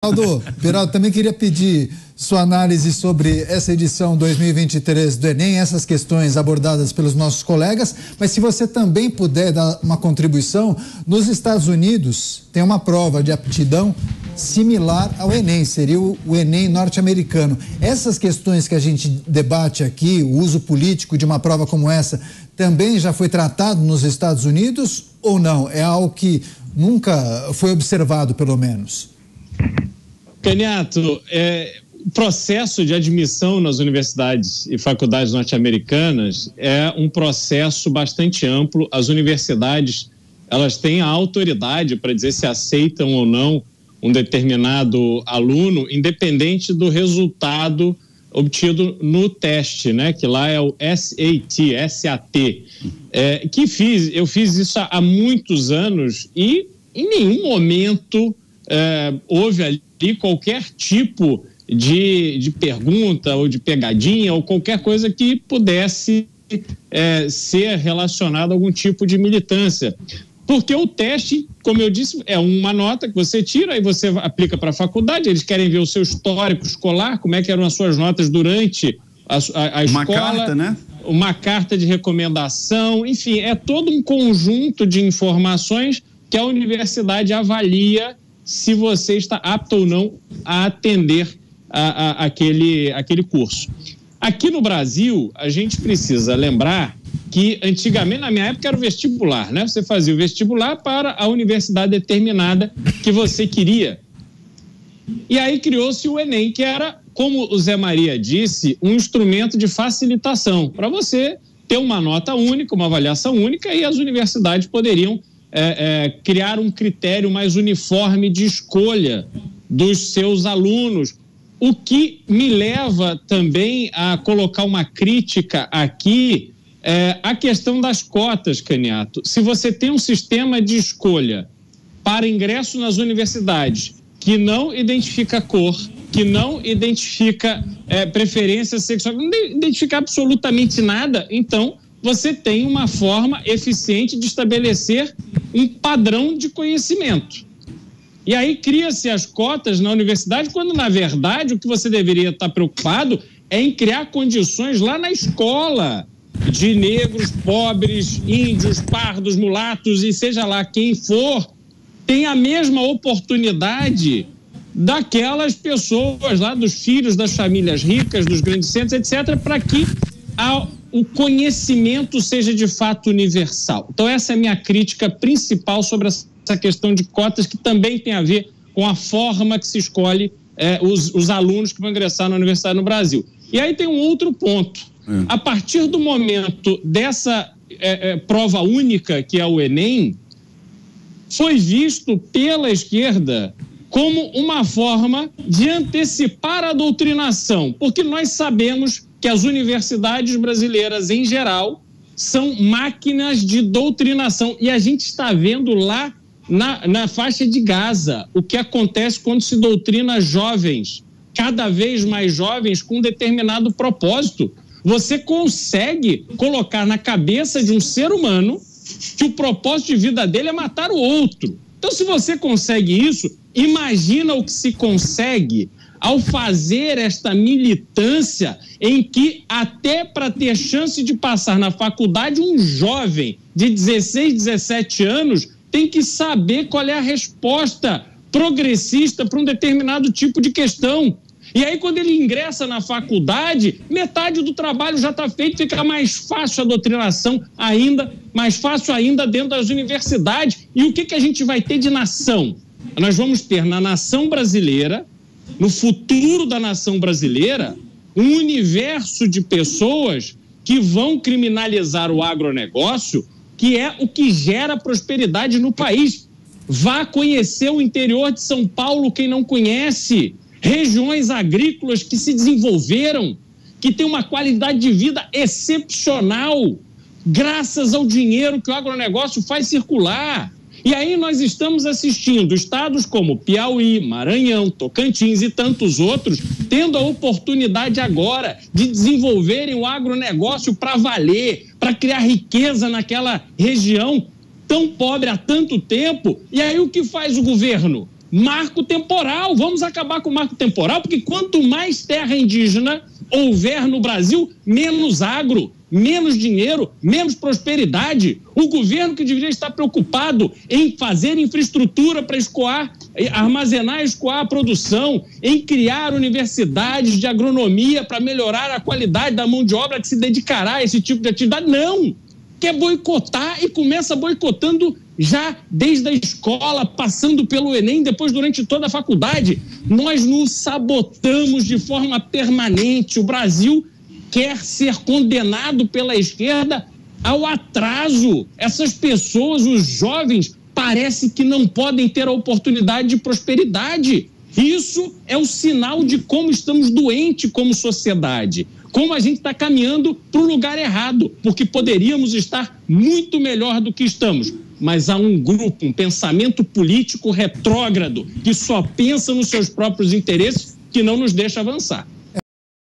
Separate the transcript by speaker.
Speaker 1: Beraldo, também queria pedir sua análise sobre essa edição 2023 do Enem, essas questões abordadas pelos nossos colegas, mas se você também puder dar uma contribuição, nos Estados Unidos tem uma prova de aptidão similar ao Enem, seria o Enem norte-americano. Essas questões que a gente debate aqui, o uso político de uma prova como essa, também já foi tratado nos Estados Unidos ou não? É algo que nunca foi observado, pelo menos?
Speaker 2: Caniato, o processo de admissão nas universidades e faculdades norte-americanas é um processo bastante amplo. As universidades, elas têm a autoridade para dizer se aceitam ou não um determinado aluno, independente do resultado obtido no teste, né? Que lá é o SAT. Eu fiz isso há muitos anos e em nenhum momento houve ali qualquer tipo de pergunta ou de pegadinha ou qualquer coisa que pudesse ser relacionado a algum tipo de militância. Porque o teste, como eu disse, é uma nota que você tira e você aplica para a faculdade, eles querem ver o seu histórico escolar, como é que eram as suas notas durante a escola.
Speaker 3: Uma carta, né?
Speaker 2: Uma carta de recomendação, enfim, é todo um conjunto de informações que a universidade avalia se você está apto ou não a atender aquele curso. Aqui no Brasil, a gente precisa lembrar que antigamente, na minha época, era o vestibular, né? Você fazia o vestibular para a universidade determinada que você queria. E aí criou-se o Enem, que era, como o Zé Maria disse, um instrumento de facilitação para você ter uma nota única, uma avaliação única, e as universidades poderiam criar um critério mais uniforme de escolha dos seus alunos, o que me leva também a colocar uma crítica aqui, a questão das cotas, Caniato. Se você tem um sistema de escolha para ingresso nas universidades que não identifica cor, que não identifica preferência sexual, não identifica absolutamente nada, então você tem uma forma eficiente de estabelecer um padrão de conhecimento. E aí cria-se as cotas na universidade, quando, na verdade, o que você deveria estar preocupado é em criar condições lá na escola de negros, pobres, índios, pardos, mulatos e seja lá quem for, tem a mesma oportunidade daquelas pessoas lá, dos filhos das famílias ricas, dos grandes centros, etc., para que o conhecimento seja de fato universal. Então essa é a minha crítica principal sobre essa questão de cotas, que também tem a ver com a forma que se escolhe os alunos que vão ingressar na universidade no Brasil. E aí tem um outro ponto. A partir do momento dessa prova única, que é o Enem, foi visto pela esquerda como uma forma de antecipar a doutrinação, porque nós sabemos que as universidades brasileiras, em geral, são máquinas de doutrinação. E a gente está vendo lá na faixa de Gaza o que acontece quando se doutrina jovens, cada vez mais jovens, com um determinado propósito. Você consegue colocar na cabeça de um ser humano que o propósito de vida dele é matar o outro. Então, se você consegue isso, imagina o que se consegue ao fazer esta militância em que, até para ter chance de passar na faculdade, um jovem de 16, 17 anos tem que saber qual é a resposta progressista para um determinado tipo de questão. E aí, quando ele ingressa na faculdade, metade do trabalho já está feito, fica mais fácil a doutrinação ainda, mais fácil ainda dentro das universidades. E o que a gente vai ter de nação? Nós vamos ter na nação brasileira, no futuro da nação brasileira, um universo de pessoas que vão criminalizar o agronegócio, que é o que gera prosperidade no país. Vá conhecer o interior de São Paulo, quem não conhece. Regiões agrícolas que se desenvolveram, que têm uma qualidade de vida excepcional, graças ao dinheiro que o agronegócio faz circular. E aí nós estamos assistindo estados como Piauí, Maranhão, Tocantins e tantos outros, tendo a oportunidade agora de desenvolverem o agronegócio para valer, para criar riqueza naquela região tão pobre há tanto tempo. E aí o que faz o governo? marco temporal. Vamos acabar com o marco temporal, porque quanto mais terra indígena houver no Brasil, menos agro, menos dinheiro, menos prosperidade. O governo que deveria estar preocupado em fazer infraestrutura para escoar, armazenar e escoar a produção, em criar universidades de agronomia para melhorar a qualidade da mão de obra que se dedicará a esse tipo de atividade, não. Quer boicotar e começa boicotando já desde a escola, passando pelo Enem, depois durante toda a faculdade. Nós nos sabotamos de forma permanente. O Brasil quer ser condenado pela esquerda ao atraso. Essas pessoas, os jovens, parece que não podem ter a oportunidade de prosperidade. Isso é o sinal de como estamos doentes como sociedade, como a gente está caminhando para o lugar errado, porque poderíamos estar muito melhor do que estamos. Mas há um grupo, um pensamento político retrógrado, que só pensa nos seus próprios interesses, que não nos deixa avançar.